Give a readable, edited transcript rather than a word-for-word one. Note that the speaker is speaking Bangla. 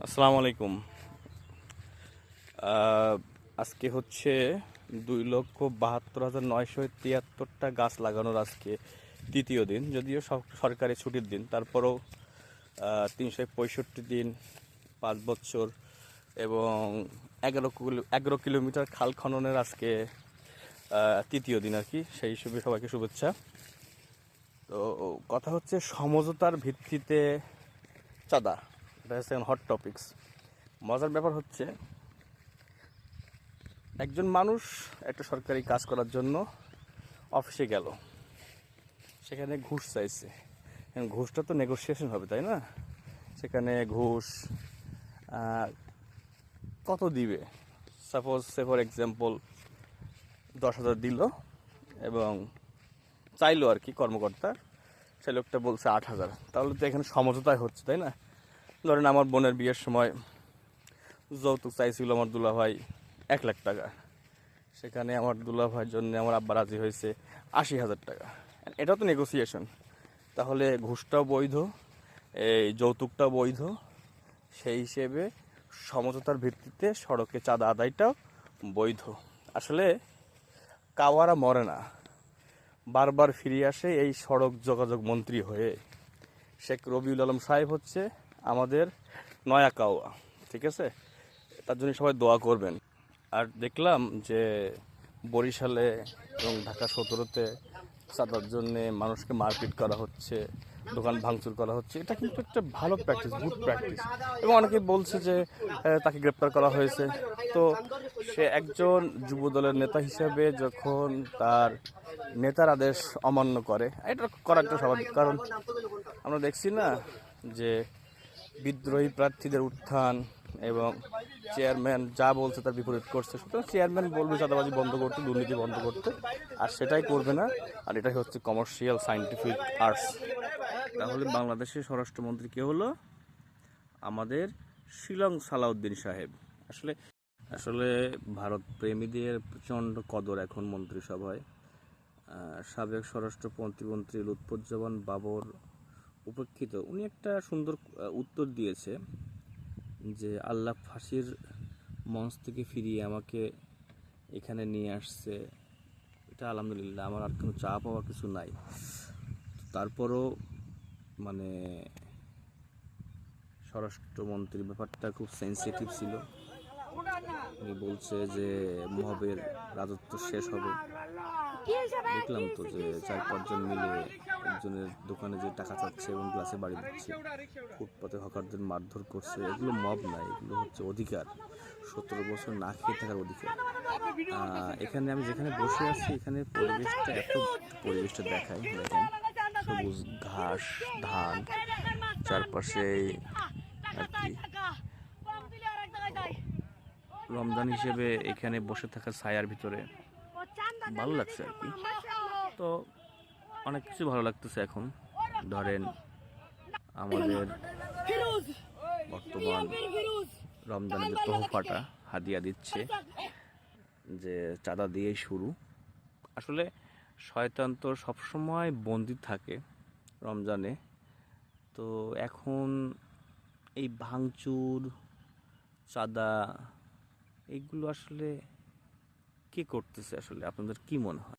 আসসালামু আলাইকুম। আজকে হচ্ছে 2,72,973টা গাছ লাগানোর আজকে তৃতীয় দিন। যদিও সরকারি ছুটির দিন, তারপরেও 365 দিন, 5 বছর এবং 11 কিলোমিটার খাল খননের আজকে তৃতীয় দিন আর কি। সেই হিসেবে সবাইকে শুভেচ্ছা। তো কথা হচ্ছে সমঝোতার ভিত্তিতে চাঁদা, এটা হচ্ছে হট টপিকস। মজার ব্যাপার হচ্ছে একজন মানুষ একটা সরকারি কাজ করার জন্য অফিসে গেল, সেখানে ঘুষ চাইছে। ঘুষটা তো নেগোসিয়েশন হবে, তাই না? সেখানে ঘুষ কত দিবে? সাপোজ ফর এক্সাম্পল 10,000 দিল এবং চাইলো আর কি কর্মকর্তা, সেই লোকটা বলছে 8,000। তাহলে তো এখানে সমঝোতায় হচ্ছে, তাই না? ধরেন আমার বোনের বিয়ের সময় যৌতুক চাইছিল আমার দুলাভাই 1,00,000 টাকা, সেখানে আমার দুলাভাইয়ের জন্য আমার আব্বা রাজি হয়েছে 80,000 টাকা। এটাও তো নেগোসিয়েশন। তাহলে ঘুষটাও বৈধ, এই যৌতুকটাও বৈধ। সেই হিসেবে সমঝোতার ভিত্তিতে সড়কে চাঁদা আদায়টাও বৈধ। আসলে কাওয়ারা মরে না, বারবার ফিরে আসে এই সড়ক যোগাযোগ মন্ত্রী হয়ে। শেখ রবিউল আলম সাহেব হচ্ছে আমাদের নয়া কাওয়া, ঠিক আছে? তার জন্য সবাই দোয়া করবেন। আর দেখলাম যে বরিশালে এবং ঢাকা 17-তে চাঁদার জন্যে মানুষকে মারপিট করা হচ্ছে, দোকান ভাঙচুর করা হচ্ছে। এটা কিন্তু একটা ভালো প্র্যাকটিস, গুড প্র্যাকটিস। এবং অনেকে বলছে যে তাকে গ্রেপ্তার করা হয়েছে। তো সে একজন যুবদলের নেতা হিসেবে যখন তার নেতার আদেশ অমান্য করে, এটা করা একটা স্বাভাবিক। কারণ আমরা দেখছি না যে বিদ্রোহী প্রার্থীদের উত্থান এবং চেয়ারম্যান যা বলছে তার বিপরীত করছে। সুতরাং চেয়ারম্যান বলবে চাঁদাবাজি বন্ধ করতে, দুর্নীতি বন্ধ করতে, আর সেটাই করবে না। আর এটাই হচ্ছে কমার্শিয়াল সায়েন্টিফিক আর্টস। তাহলে বাংলাদেশের স্বরাষ্ট্রমন্ত্রী কে হলো? আমাদের শিলং সালাউদ্দিন সাহেব। আসলে আসলে ভারত প্রেমীদের প্রচণ্ড কদর এখন মন্ত্রিসভায়। সাবেক স্বরাষ্ট্র প্রতিমন্ত্রী লুৎফুজ্জামান বাবর উপেক্ষিত, উনি একটা সুন্দর উত্তর দিয়েছে যে আল্লাহ ফাঁসির মঞ্চ থেকে ফিরিয়ে আমাকে এখানে নিয়ে আসছে। এটা আলহামদুলিল্লাহ, আমার আর কোনো চা পাওয়া কিছু নাই। তারপরও মানে স্বরাষ্ট্রমন্ত্রীর ব্যাপারটা খুব সেন্সিটিভ ছিল। উনি বলছে যে মহবের রাজত্ব শেষ হবে। দেখলাম তো যে 4-5 জন মিলে একজনের দোকানে যে টাকা চাচ্ছে এবং গ্লাসে বাড়ি দিচ্ছে, ফুটপাতে হকারদের মারধর করছে। এগুলো মব না, এগুলো হচ্ছে অধিকার, 17 বছর না খেয়ে থাকার অধিকার। এখানে আমি যেখানে বসে আছি, এখানে পরিবেশটা দেখাই। দেখেন, সবুজ ঘাস, ধান, চারপাশে আর কি। রমজান হিসেবে এখানে বসে থাকা ছায়ার ভিতরে ভালো লাগছে আর কি। তো অনেক কিছু ভালো লাগতেছে এখন। ধরেন আমাদের বর্তমান রমজানের যে তোহফাটা হাদিয়া দিচ্ছে, যে চাঁদা দিয়েই শুরু। আসলে শয়তান তো সবসময় বন্দি থাকে রমজানে। তো এখন এই ভাঙচুর, চাঁদা, এইগুলো আসলে কে করতেছে? আসলে আপনাদের কি মনে হয়?